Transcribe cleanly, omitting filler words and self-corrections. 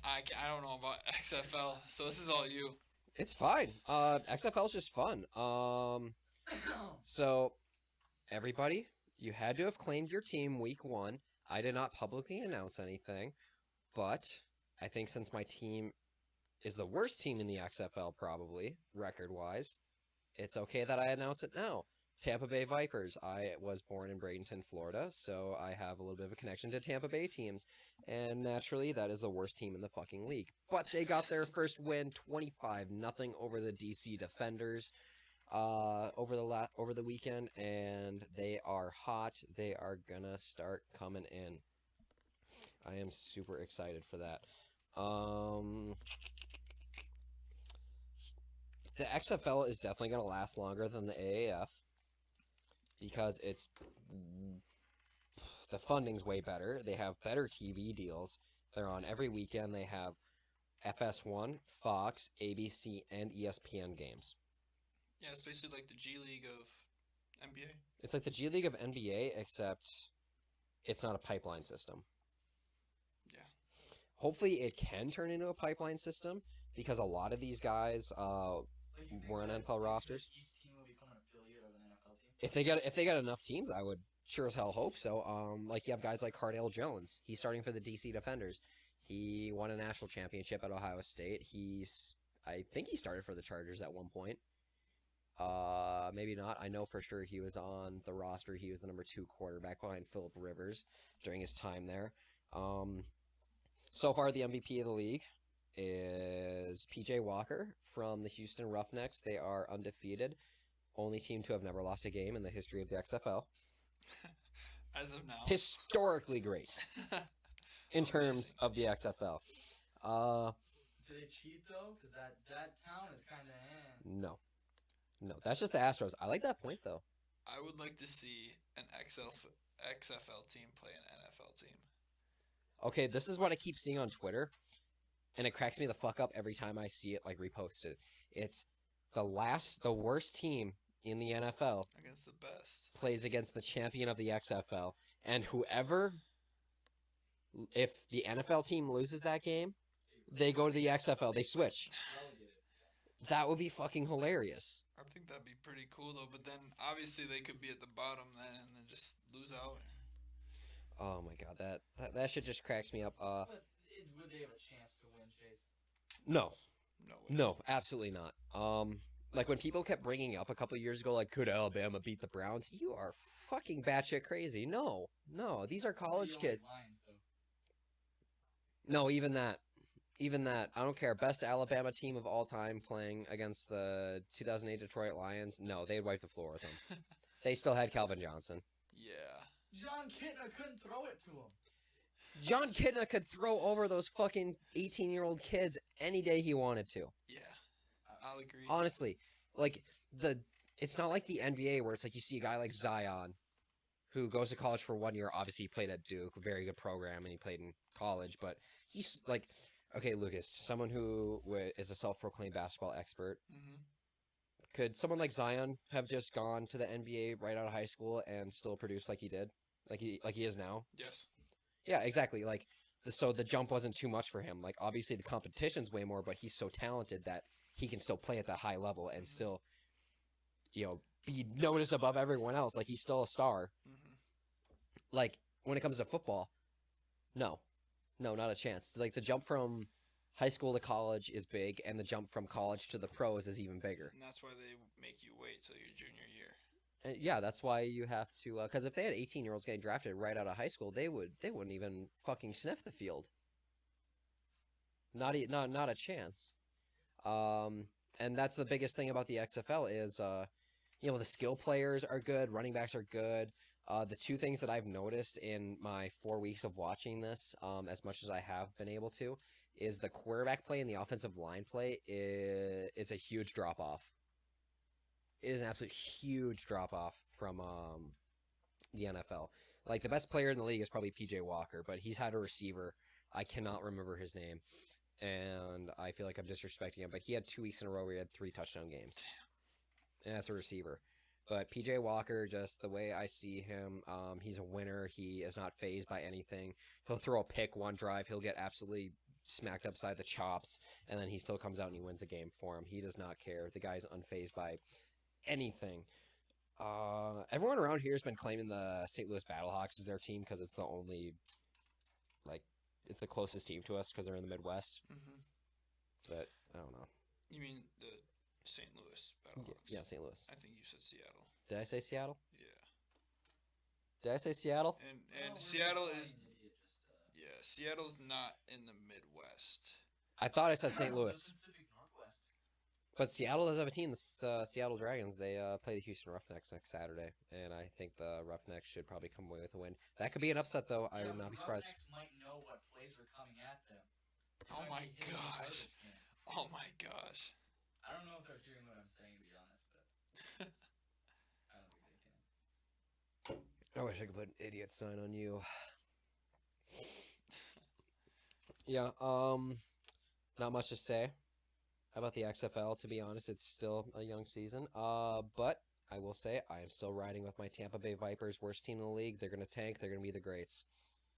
I don't know about XFL, so this is all you. It's fine. XFL is just fun. So everybody, you had to have claimed your team week one. I did not publicly announce anything, but I think since my team is the worst team in the XFL, probably record wise, it's okay that I announce it now. Tampa Bay Vipers. I was born in Bradenton, Florida, so I have a little bit of a connection to Tampa Bay teams, and naturally, that is the worst team in the fucking league. But they got their first win, 25-0 over the DC Defenders, over the weekend, and they are hot. They are gonna start coming in. I am super excited for that. Um, the XFL is definitely gonna last longer than the AAF because it's the funding's way better. They have better TV deals. They're on every weekend. They have FS1, Fox, ABC, and ESPN games. Yeah, it's basically like the G League of NBA. It's like the G League of NBA, except it's not a pipeline system. Yeah. Hopefully, it can turn into a pipeline system because a lot of these guys Like, you think were on that NFL like rosters. each team will become an affiliate of an NFL team? If they got enough teams, I would sure as hell hope so. Like you have guys like Cardale Jones. He's starting for the DC Defenders. He won a national championship at Ohio State. I think he started for the Chargers at one point. Maybe not. I know for sure he was on the roster. He was the number 2 quarterback behind Philip Rivers during his time there. Um, so far, the MVP of the league is PJ Walker from the Houston Roughnecks. They are undefeated, only team to have never lost a game in the history of the XFL. As of now. Historically great in terms Amazing. of the XFL. Uh, Do they cheat though? Because that town is kind of no, no, that's just the Astros. I like that point though. I would like to see an XFL team play an NFL team. Okay, this is what I keep seeing on Twitter, and it cracks me the fuck up every time I see it like reposted. It's the worst team in the NFL Against the best. plays against the champion of the XFL, and whoever, if the NFL team loses that game, they go to the XFL. They switch. relegated. That would be fucking hilarious. I think that'd be pretty cool though, but then obviously they could be at the bottom then and then just lose out. Oh my god, that shit just cracks me up. Would they have a chance to win, Chase? No, No way. no, absolutely not. Like when people kept bringing up a couple of years ago, like could Alabama beat the Browns? You are fucking batshit crazy. No, no, these are You college don't like kids. Lions though. No, even that. I don't care. Best Alabama team of all time playing against the 2008 Detroit Lions. No, they'd wipe the floor with them. They still had Calvin Johnson. Yeah. John Kitna couldn't throw it to him. John Kidna could throw over those fucking 18-year-old kids any day he wanted to. Yeah. I'll agree. Honestly, like it's not like the NBA where it's like you see a guy like Zion who goes to college for 1 year. Obviously, he played at Duke, a very good program, and he played in college. But he's like, okay, Lucas, someone who is a self-proclaimed basketball expert. Mm-hmm. Could someone like Zion have just gone to the NBA right out of high school and still produce like he did, like he is now? Yes. Yeah, exactly. So the jump wasn't too much for him. Like obviously the competition's way more, but he's so talented that he can still play at that high level and Mm-hmm. still, be noticed above everyone else. Like he's still a star. Mm-hmm. Like when it comes to football, no, no, not a chance. Like the jump from high school to college is big, and the jump from college to the pros is even bigger. And that's why they make you wait till your junior year. And yeah, that's why you have to. Because if they had 18-year-olds getting drafted right out of high school, they wouldn't even fucking sniff the field. Not a chance. And that's the biggest thing about the XFL is the skill players are good, running backs are good. The two things that I've noticed in my 4 weeks of watching this, as much as I have been able to, is the quarterback play and the offensive line play is a huge drop off. It is an absolute huge drop off from the NFL. Like the best player in the league is probably PJ Walker, but he's had a receiver. I cannot remember his name, and I feel like I'm disrespecting him. But he had 2 weeks in a row where he had 3 touchdown games, and that's a receiver. But PJ Walker, just the way I see him, he's a winner. He is not phased by anything. He'll throw a pick one drive. He'll get absolutely smacked upside the chops, and then he still comes out and he wins a game for him. He does not care. The guy's unfazed by anything. Everyone around here has been claiming the St. Louis Battlehawks as their team because it's the only, like, it's the closest team to us because they're in the Midwest. Mm-hmm. But I don't know. You mean the St. Louis Battlehawks? Yeah, St. Louis. I think you said Seattle. Did I say Seattle? Yeah. Did I say Seattle? And Well, Seattle we're is an idiot, just, yeah, Seattle's not in the Midwest. I thought I said St. The Louis. Pacific Northwest. But Seattle does have a team, the Seattle Dragons. They play the Houston Roughnecks next Saturday, and I think the Roughnecks should probably come away with a win. That could be an upset, though. I Yeah, would not but be surprised. Roughnecks might know what plays are coming at them. They Oh might my be hitting the gosh. garbage can. Oh my gosh. I don't know if they're hearing what I'm saying, to be honest, but I don't think they can. I wish I could put an idiot sign on you. Yeah, not much to say about the XFL, to be honest. It's still a young season. But I will say I am still riding with my Tampa Bay Vipers, worst team in the league. They're going to tank. They're going to be the greats.